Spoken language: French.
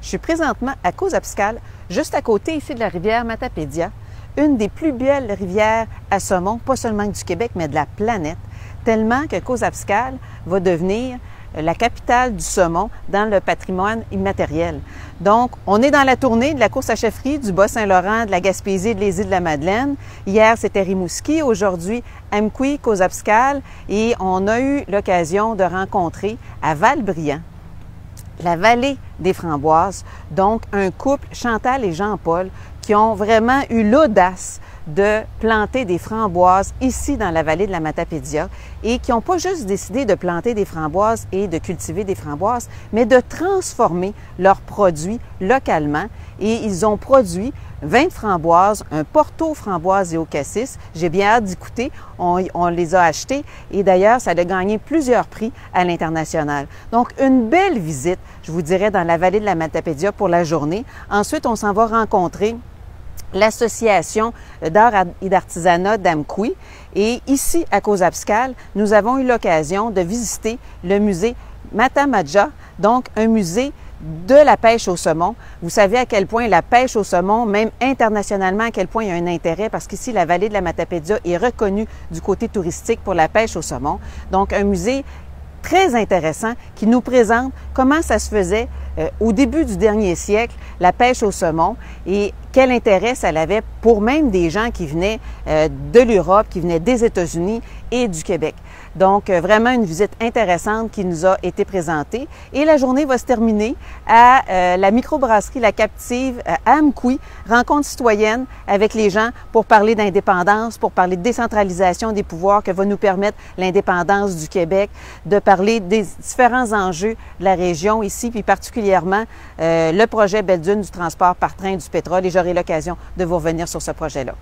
Je suis présentement à Causapscal, juste à côté ici de la rivière Matapédia, une des plus belles rivières à saumon, pas seulement du Québec, mais de la planète, tellement que Causapscal va devenir la capitale du saumon dans le patrimoine immatériel. Donc, on est dans la tournée de la course à chefferie du Bas-Saint-Laurent, de la Gaspésie et de les îles-de-la-Madeleine. Hier, c'était Rimouski, aujourd'hui, Amqui, Causapscal, et on a eu l'occasion de rencontrer à Val-Brillant la vallée des framboises, donc un couple, Chantal et Jean-Paul, qui ont vraiment eu l'audace de planter des framboises ici dans la vallée de la Matapédia et qui n'ont pas juste décidé de planter des framboises et de cultiver des framboises, mais de transformer leurs produits localement. Et ils ont produit 20 framboises, un porto framboise et au cassis. J'ai bien hâte d'y goûter. On les a achetés et d'ailleurs, ça a gagné plusieurs prix à l'international. Donc, une belle visite, je vous dirais, dans la vallée de la Matapédia pour la journée. Ensuite, on s'en va rencontrer l'Association d'art et d'artisanat d'Amqui. Et ici, à Causapscal, nous avons eu l'occasion de visiter le musée Matamadja, donc un musée de la pêche au saumon. Vous savez à quel point la pêche au saumon, même internationalement, à quel point il y a un intérêt, parce qu'ici, la vallée de la Matapédia est reconnue du côté touristique pour la pêche au saumon. Donc, un musée très intéressant qui nous présente comment ça se faisait au début du dernier siècle, la pêche au saumon, et quel intérêt ça avait pour même des gens qui venaient de l'Europe, qui venaient des États-Unis et du Québec. Donc, vraiment une visite intéressante qui nous a été présentée. Et la journée va se terminer à la microbrasserie La Captive à Amqui, rencontre citoyenne avec les gens pour parler d'indépendance, pour parler de décentralisation des pouvoirs que va nous permettre l'indépendance du Québec, de parler des différents enjeux de la région ici, puis particulièrement le projet Belle-Dune du transport par train du pétrole. Et j'aurai l'occasion de vous revenir sur ce projet-là.